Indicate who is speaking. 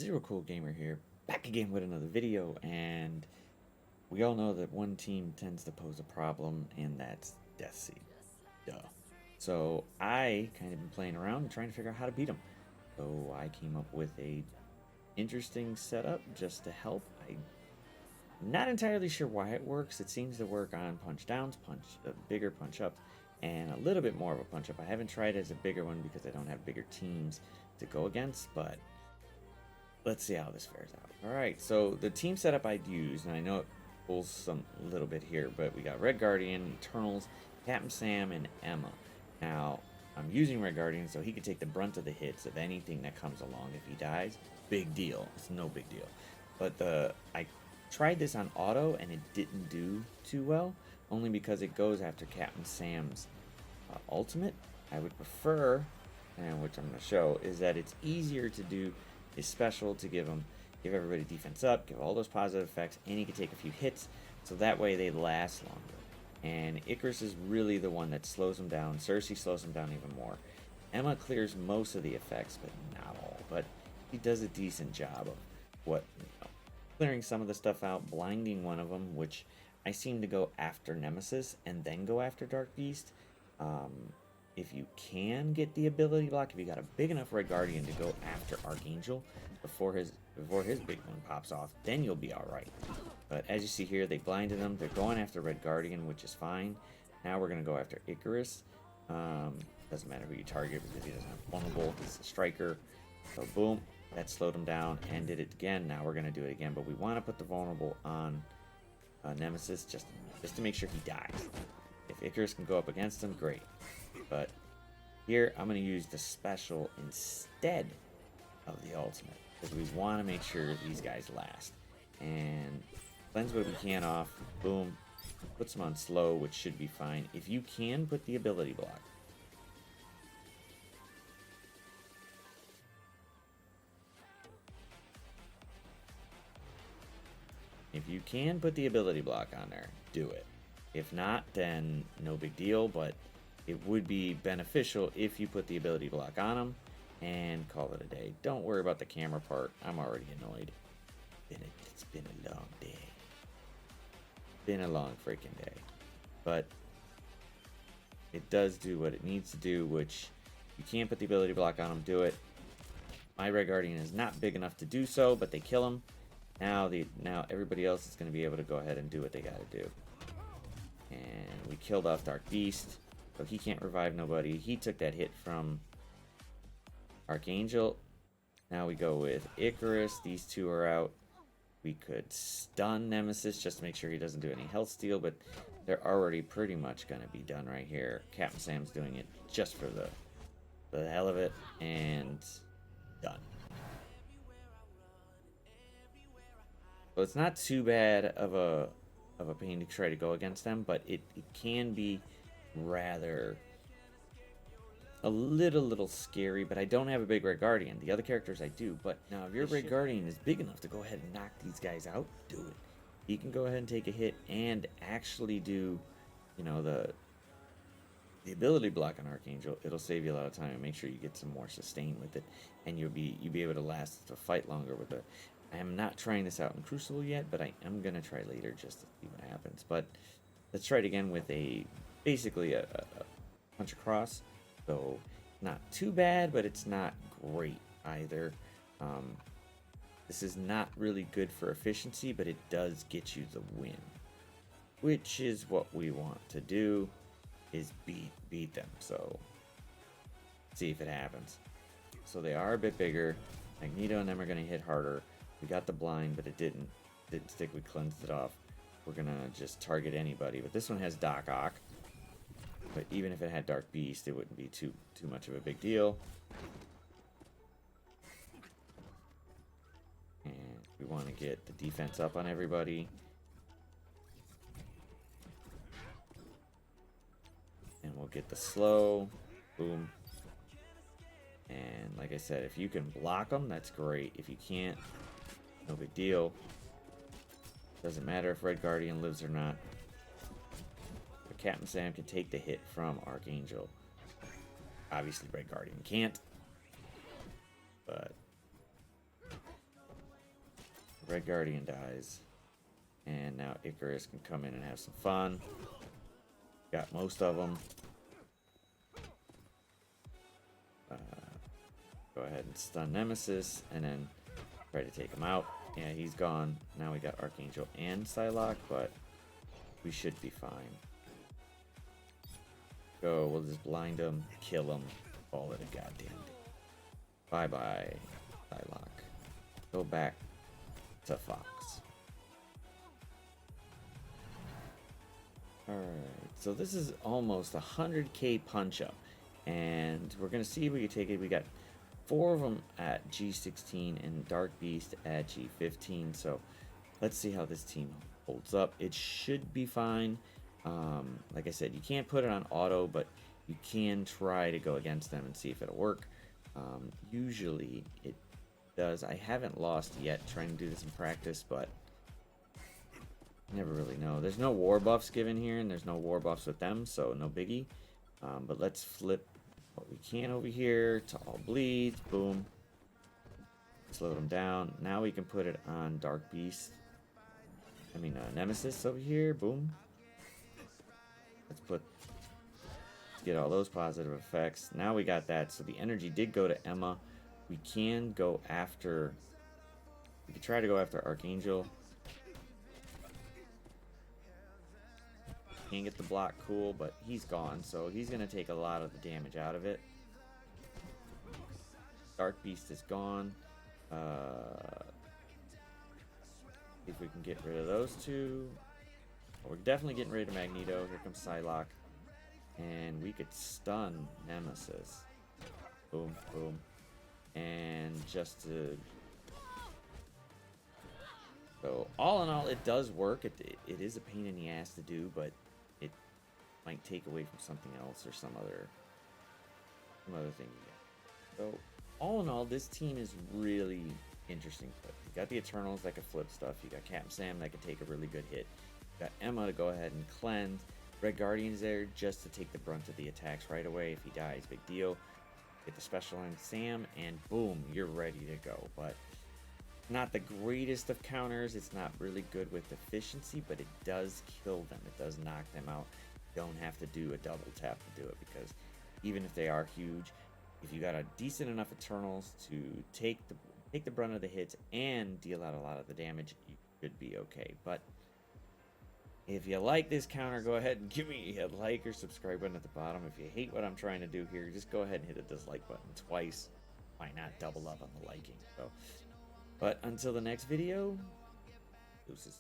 Speaker 1: Zero Cool Gamer here, back again with another video, and we all know that one team tends to pose a problem, and that's Deathseed. Duh. So I kind of been playing around and trying to figure out how to beat him. So I came up with a interesting setup just to help. I'm not entirely sure why it works. It seems to work on punch downs, bigger punch ups, and a little bit more of a punch up. I haven't tried it as a bigger one because I don't have bigger teams to go against, but let's see how this fares out. All right, so the team setup I'd use, and I know it pulls some little bit here, but we got Red Guardian, Eternals, Captain Sam, and Emma. Now, I'm using Red Guardian so he can take the brunt of the hits of anything that comes along. If he dies, big deal. It's no big deal. But I tried this on auto, and it didn't do too well, only because it goes after Captain Sam's ultimate. I would prefer, and which I'm going to show, is that it's easier to do his special to give everybody defense up, give all those positive effects, and he can take a few hits, so that way they last longer. And Icarus is really the one that slows him down. Cersei slows him down even more. Emma clears most of the effects, but not all. But he does a decent job of clearing some of the stuff out, blinding one of them, which I seem to go after Nemesis and then go after Dark Beast. If you can get the ability block, if you got a big enough Red Guardian to go after Archangel before his big one pops off, then you'll be alright. But as you see here, they blinded him. They're going after Red Guardian, which is fine. Now we're going to go after Icarus. Doesn't matter who you target because he doesn't have vulnerable. He's a striker. So boom, that slowed him down and did it again. Now we're going to do it again, but we want to put the vulnerable on Nemesis just to make sure he dies. If Icarus can go up against him, great. But here I'm going to use the special instead of the ultimate because we want to make sure these guys last. And cleanse what we can off. Boom. Puts them on slow, which should be fine. If you can put the ability block. If you can put the ability block on there, do it. If not, then no big deal, but it would be beneficial if you put the ability block on them and call it a day. Don't worry about the camera part. I'm already annoyed. It's been a long day. Been a long freaking day. But it does do what it needs to do, which you can't put the ability block on them, do it. My Red Guardian is not big enough to do so, but they kill him. Now everybody else is going to be able to go ahead and do what they got to do. And we killed off Dark Beast. So he can't revive nobody. He took that hit from Archangel. Now we go with Icarus. These two are out. We could stun Nemesis just to make sure he doesn't do any health steal, but they're already pretty much going to be done right here. Captain Sam's doing it just for the hell of it, and done. So it's not too bad of a pain to try to go against them, but it can be rather a little scary. But I don't have a big Red Guardian. The other characters I do. But now if your Red Guardian is big enough to go ahead and knock these guys out, do it. He can go ahead and take a hit and actually do, the ability block on Archangel. It'll save you a lot of time and make sure you get some more sustain with it, and you'll be able to last the fight longer with it. I am not trying this out in Crucible yet, but I am gonna try later just to see what happens. But let's try it again with basically a punch across. So not too bad, but it's not great either. This is not really good for efficiency, but it does get you the win, which is what we want to do, is beat them. So see if it happens. So they are a bit bigger. Magneto and them are going to hit harder. We got the blind, but it didn't stick. We cleansed it off. We're going to just target anybody. But this one has Doc Ock. But even if it had Dark Beast, it wouldn't be too much of a big deal. And we want to get the defense up on everybody. And we'll get the slow. Boom. And like I said, if you can block them, that's great. If you can't, no big deal. Doesn't matter if Red Guardian lives or not. But Captain Sam can take the hit from Archangel. Obviously Red Guardian can't. But Red Guardian dies. And now Icarus can come in and have some fun. Got most of them. Go ahead and stun Nemesis and then try to take him out. Yeah, he's gone. Now we got Archangel and Psylocke, but we should be fine. Go, we'll just blind him, kill him, call it a goddamn day. Bye-bye, Psylocke. Go back to Fox. Alright, so this is almost a 100k punch-up. And we're going to see if we can take it. We got 4 of them at G16 and Dark Beast at G15. So let's see how this team holds up. It should be fine. Like I said, you can't put it on auto, but you can try to go against them and see if it'll work. Usually it does. I haven't lost yet trying to do this in practice, but never really know. There's no war buffs given here, and there's no war buffs with them, so no biggie. But let's flip what we can over here to all bleeds. Boom. Slow them down. Now we can put it on Dark Beast. Nemesis over here. Boom. Let's get all those positive effects. Now we got that. So the energy did go to Emma. We can go after... We could try to go after Archangel. Can't get the block, cool, but he's gone, so he's going to take a lot of the damage out of it. Dark Beast is gone. If we can get rid of those two. We're definitely getting rid of Magneto. Here comes Psylocke. And we could stun Nemesis. Boom, boom. And just to... So, all in all, it does work. It is a pain in the ass to do, but it might take away from something else or some other thing you get. So, all in all, this team is really interesting. You got the Eternals that can flip stuff. You got Captain Sam that can take a really good hit. You got Emma to go ahead and cleanse. Red Guardian's there just to take the brunt of the attacks right away. If he dies, big deal. Get the special on Sam, and boom, you're ready to go. But not the greatest of counters. It's not really good with efficiency, but it does kill them. It does knock them out. You don't have to do a double tap to do it, because even if they are huge, if you got a decent enough Eternals to take the brunt of the hits and deal out a lot of the damage, you should be okay. But if you like this counter, go ahead and give me a like or subscribe button at the bottom. If you hate what I'm trying to do here, just go ahead and hit the dislike button twice. Why not double up on the liking? So, but until the next video, deuces.